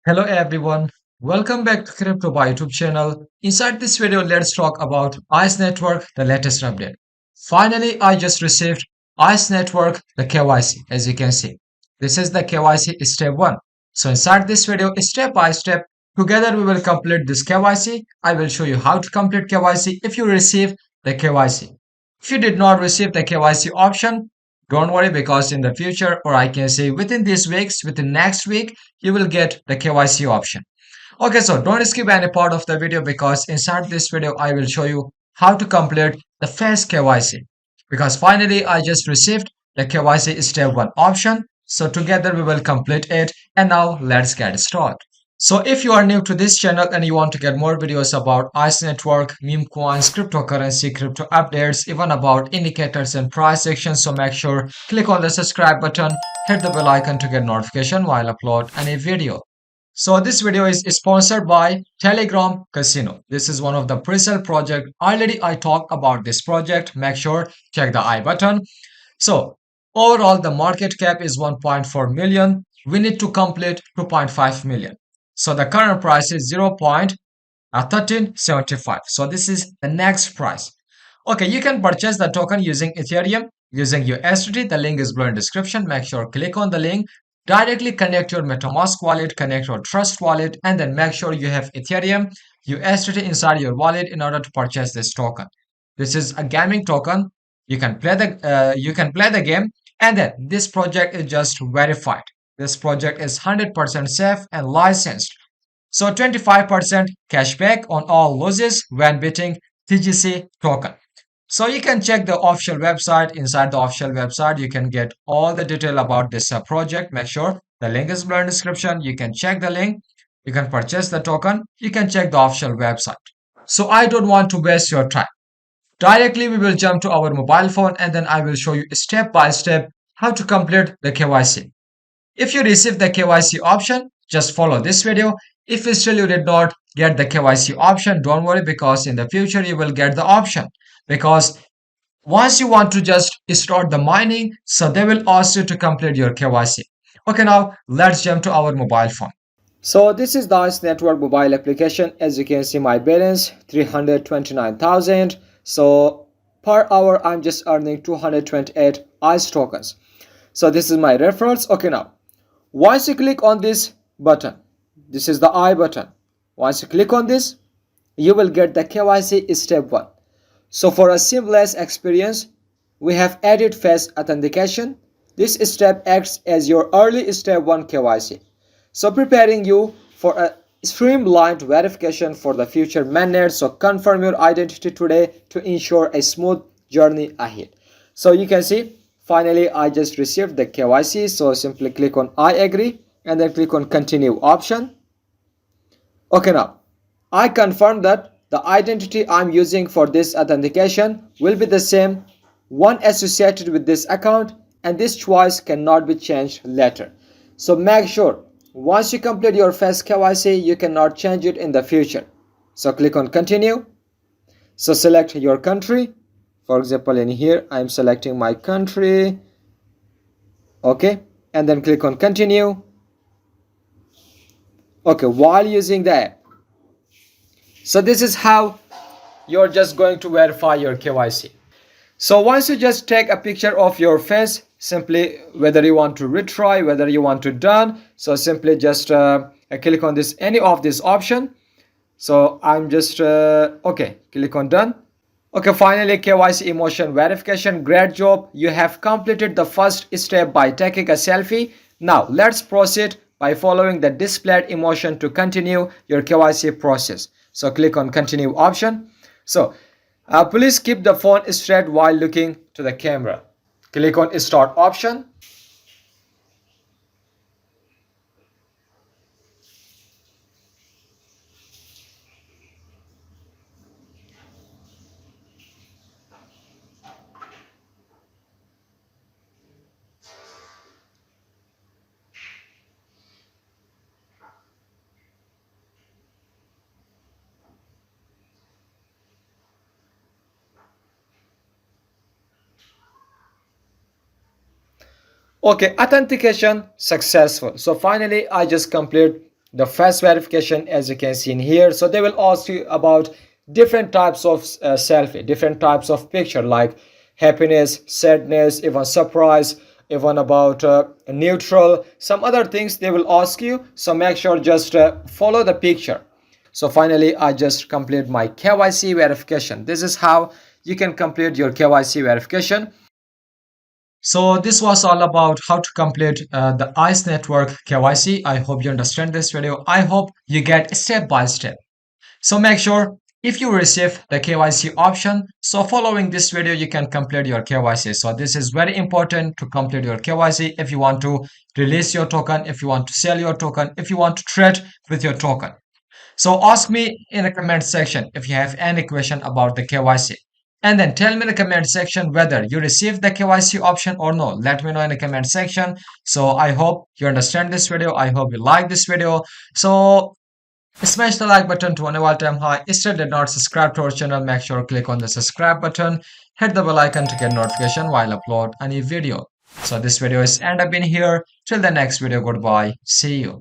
Hello everyone, welcome back to Crypto by YouTube channel. Inside this video, let's talk about ICE Network, the latest update. Finally, I just received ICE Network, the KYC, as you can see. This is the KYC step 1. So inside this video, step by step, together we will complete this KYC. I will show you how to complete KYC if you receive the KYC. If you did not receive the KYC option, don't worry because in the future, or I can say within these weeks, within next week, you will get the KYC option. Okay, so don't skip any part of the video because inside this video, I will show you how to complete the first KYC. Because finally, I just received the KYC step 1 option. So together we will complete it. And now let's get started. So if you are new to this channel and you want to get more videos about ICE network, meme coins, cryptocurrency, crypto updates, even about indicators and price action, so make sure click on the subscribe button, hit the bell icon to get notification while I upload any video. So this video is sponsored by Telegram Casino. This is one of the pre-sale project. Already I talked about this project. Make sure check the I button. So overall the market cap is 1.4 million. We need to complete 2.5 million. So the current price is 0.1375. So this is the next price. Okay, you can purchase the token using Ethereum, using USDT. The link is below in description. Make sure click on the link. Directly connect your MetaMask wallet, connect your Trust wallet, and then make sure you have Ethereum, USDT inside your wallet in order to purchase this token. This is a gaming token. You can play the game, and then this project is just verified. This project is 100% safe and licensed. So 25% cashback on all losses when beating TGC token. So you can check the official website. Inside the official website, you can get all the detail about this project. Make sure the link is below in description. You can check the link. You can purchase the token. You can check the official website. So I don't want to waste your time. Directly, we will jump to our mobile phone and then I will show you step by step how to complete the KYC. If you receive the KYC option, just follow this video. If still you did not get the KYC option, don't worry because in the future you will get the option. Because once you want to just start the mining, so they will ask you to complete your KYC. Okay, now let's jump to our mobile phone. So this is the ICE Network mobile application. As you can see, my balance 329,000. So per hour, I'm just earning 228 ICE tokens. So this is my referrals. Okay, now once you click on this button, this is the I button. Once you click on this, you will get the KYC step 1. So for a seamless experience, we have added face authentication. This step acts as your early step 1 KYC. So preparing you for a streamlined verification for the future mainnet. So confirm your identity today to ensure a smooth journey ahead. So you can see finally I just received the KYC. So simply click on I agree and then click on continue option. Okay, now I confirm that the identity I'm using for this authentication will be the same one associated with this account, and this choice cannot be changed later. So make sure once you complete your first KYC, you cannot change it in the future. So click on continue. So select your country. For example, in here I'm selecting my country. Okay, and then click on continue. Okay, while using the app. So this is how you're just going to verify your KYC. So once you just take a picture of your face, simply whether you want to retry, whether you want to done, so simply just click on this any of this option. So I'm just okay, click on done. Okay, finally KYC emotion verification. Great job, you have completed the first step by taking a selfie. Now let's proceed by following the displayed emotion to continue your KYC process. So click on continue option. So please keep the phone straight while looking to the camera. Click on start option. Okay, authentication successful. So finally I just complete the face verification, as you can see in here. So they will ask you about different types of selfie, different types of picture, like happiness, sadness, even surprise, even about neutral, some other things they will ask you. So make sure just follow the picture. So finally, I just complete my KYC verification. This is how you can complete your KYC verification. So this was all about how to complete the ICE network KYC. I hope you understand this video. I hope you get step by step. So make sure if you receive the KYC option, so following this video, you can complete your KYC. So this is very important to complete your KYC if you want to release your token, if you want to sell your token, if you want to trade with your token. So ask me in the comment section if you have any question about the KYC. And then tell me in the comment section whether you received the KYC option or no. Let me know in the comment section. So I hope you understand this video. I hope you like this video. So smash the like button to an all-time high. Still did not subscribe to our channel, make sure to click on the subscribe button. Hit the bell icon to get notification while I upload a new video. So this video is end up in here. Till the next video, goodbye. See you.